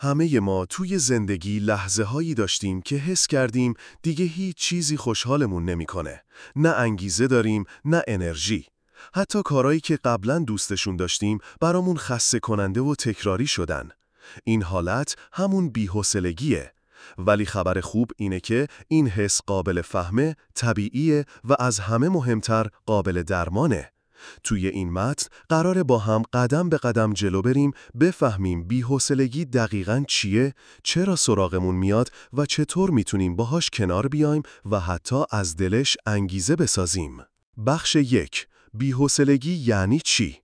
همه ما توی زندگی لحظه هایی داشتیم که حس کردیم دیگه هیچ چیزی خوشحالمون نمیکنه. نه انگیزه داریم، نه انرژی. حتی کارهایی که قبلا دوستشون داشتیم برامون خسته کننده و تکراری شدن. این حالت همون بی‌حوصلگیه. ولی خبر خوب اینه که این حس قابل فهمه، طبیعیه و از همه مهمتر قابل درمانه. توی این متن قراره با هم قدم به قدم جلو بریم، بفهمیم بی‌حوصلگی دقیقاً چیه، چرا سراغمون میاد و چطور میتونیم باهاش کنار بیایم و حتی از دلش انگیزه بسازیم. بخش 1. بی‌حوصلگی یعنی چی؟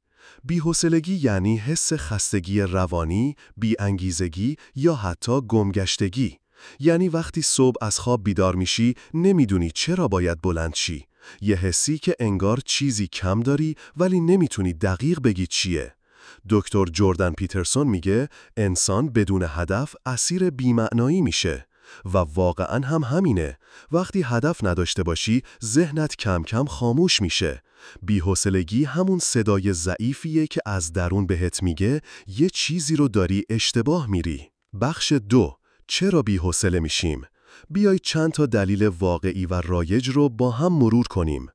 بی‌حوصلگی یعنی حس خستگی روانی، بی‌انگیزگی یا حتی گمگشتگی. یعنی وقتی صبح از خواب بیدار میشی نمیدونی چرا باید بلند شی. یه حسی که انگار چیزی کم داری ولی نمیتونی دقیق بگی چیه. دکتر جردن پیترسون میگه انسان بدون هدف اسیر بی‌معنایی میشه. و واقعاً هم همینه. وقتی هدف نداشته باشی ذهنت کم کم خاموش میشه. بی‌حوصلگی همون صدای ضعیفیه که از درون بهت میگه یه چیزی رو داری اشتباه میری. بخش 2. چرا بی‌حوصله میشیم؟ بیایید چند تا دلیل واقعی و رایج رو با هم مرور کنیم.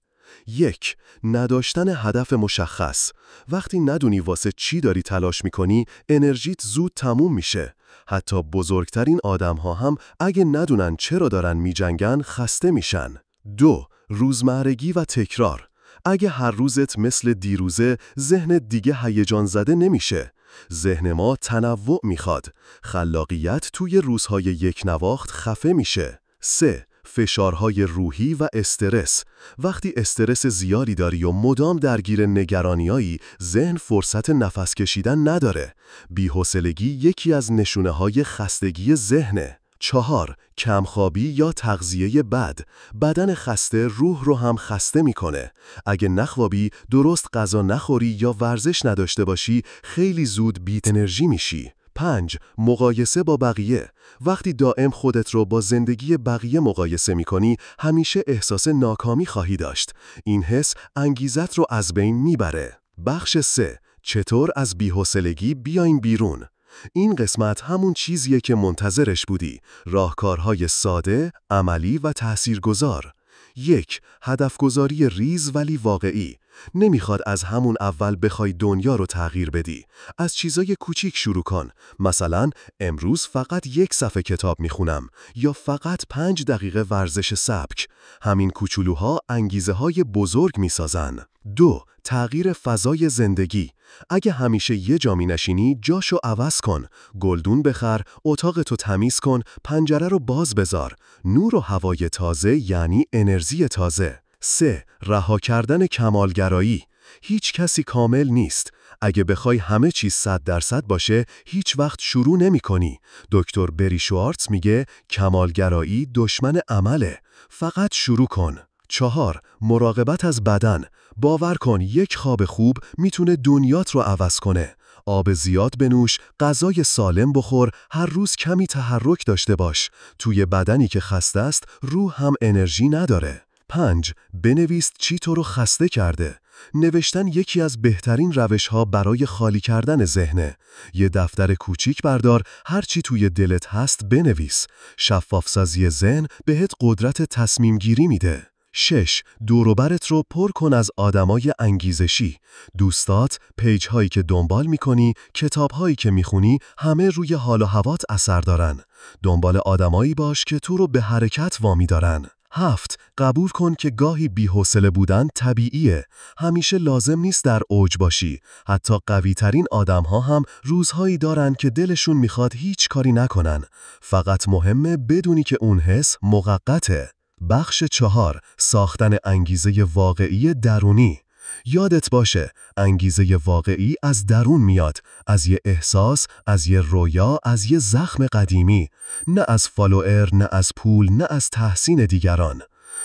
1. نداشتن هدف مشخص. وقتی ندونی واسه چی داری تلاش میکنی، انرژیت زود تموم میشه. حتی بزرگترین آدم‌ها هم اگه ندونن چرا دارن میجنگن خسته میشن. 2. روزمرگی و تکرار. اگه هر روزت مثل دیروزه، ذهنت دیگه هیجان زده نمیشه. ذهن ما تنوع میخواد. خلاقیت توی روزهای یک نواخت خفه میشه. 3. فشارهای روحی و استرس. وقتی استرس زیادی داری و مدام درگیر نگرانیایی، ذهن فرصت نفس کشیدن نداره. بی‌حوصلگی یکی از نشونه‌های خستگی ذهنه. 4. کمخوابی یا تغذیه بد. بدن خسته روح رو هم خسته میکنه. اگه نخوابی، درست غذا نخوری یا ورزش نداشته باشی، خیلی زود بی‌ت انرژی میشی. 5. مقایسه با بقیه. وقتی دائم خودت رو با زندگی بقیه مقایسه میکنی، همیشه احساس ناکامی خواهی داشت. این حس انگیزت رو از بین میبره. بخش 3. چطور از بی‌حوصلگی بیایم بیرون؟ این قسمت همون چیزیه که منتظرش بودی. راهکارهای ساده، عملی و تاثیرگذار. 1. هدفگذاری ریز ولی واقعی. نمیخواد از همون اول بخوای دنیا رو تغییر بدی. از چیزای کوچیک شروع کن. مثلا امروز فقط 1 صفحه کتاب میخونم یا فقط 5 دقیقه ورزش سبک. همین کوچولوها انگیزه های بزرگ میسازن. 2. تغییر فضای زندگی. اگه همیشه یه جا می نشینی، جاشو عوض کن. گلدون بخر، اتاقتو تمیز کن، پنجره رو باز بذار. نور و هوای تازه یعنی انرژی تازه. 3. رها کردن کمالگرایی. هیچ کسی کامل نیست. اگه بخوای همه چیز 100% باشه، هیچ وقت شروع نمی کنی. دکتر بری شوارتز میگه کمالگرایی دشمن عمله. فقط شروع کن. 4. مراقبت از بدن. باور کن 1 خواب خوب میتونه دنیات رو عوض کنه. آب زیاد بنوش، غذای سالم بخور، هر روز کمی تحرک داشته باش. توی بدنی که خسته است، روح هم انرژی نداره. 5. بنویس چی تو رو خسته کرده. نوشتن یکی از بهترین روش‌ها برای خالی کردن ذهنه. یه دفتر کوچیک بردار، هر چی توی دلت هست بنویس. شفاف‌سازی ذهن بهت قدرت تصمیم گیری میده. 6. دور و برت رو پر کن از آدمای انگیزشی. دوستات، پیج‌هایی که دنبال می‌کنی، کتاب‌هایی که می‌خونی، همه روی حال و هوات اثر دارن. دنبال آدمایی باش که تو رو به حرکت وامی دارن. 7. قبول کن که گاهی بی‌حوصله بودن طبیعیه. همیشه لازم نیست در اوج باشی. حتی قوی‌ترین آدم‌ها هم روزهایی دارن که دلشون می‌خواد هیچ کاری نکنن. فقط مهمه بدونی که اون حس موقته. بخش 4. ساختن انگیزه واقعی درونی. یادت باشه، انگیزه واقعی از درون میاد، از یه احساس، از یه رویا، از یه زخم قدیمی، نه از فالوئر، نه از پول، نه از تحسین دیگران.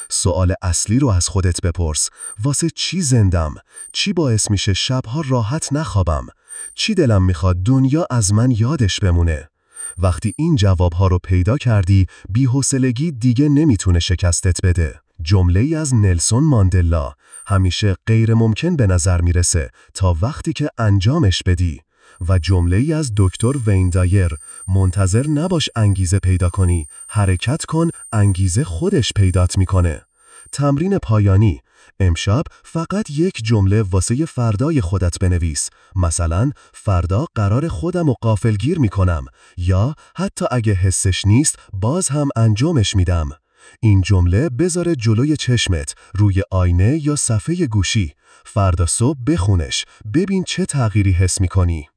سوال اصلی رو از خودت بپرس. واسه چی زندم؟ چی باعث میشه شبها راحت نخوابم؟ چی دلم میخواد دنیا از من یادش بمونه؟ وقتی این جوابها رو پیدا کردی، بی‌حوصلگی دیگه نمیتونه شکستت بده. جمله‌ای از نلسون ماندلا: همیشه غیر ممکن به نظر میرسه تا وقتی که انجامش بدی. و جمله‌ای از دکتر وین دایر: منتظر نباش انگیزه پیدا کنی، حرکت کن، انگیزه خودش پیدات میکنه. تمرین پایانی: امشب فقط یک جمله واسه فردای خودت بنویس. مثلا فردا قرار خودم و غافلگیر میکنم، یا حتی اگه حسش نیست باز هم انجامش میدم. این جمله بذاره جلوی چشمت، روی آینه یا صفحه گوشی. فردا صبح بخونش، ببین چه تغییری حس میکنی.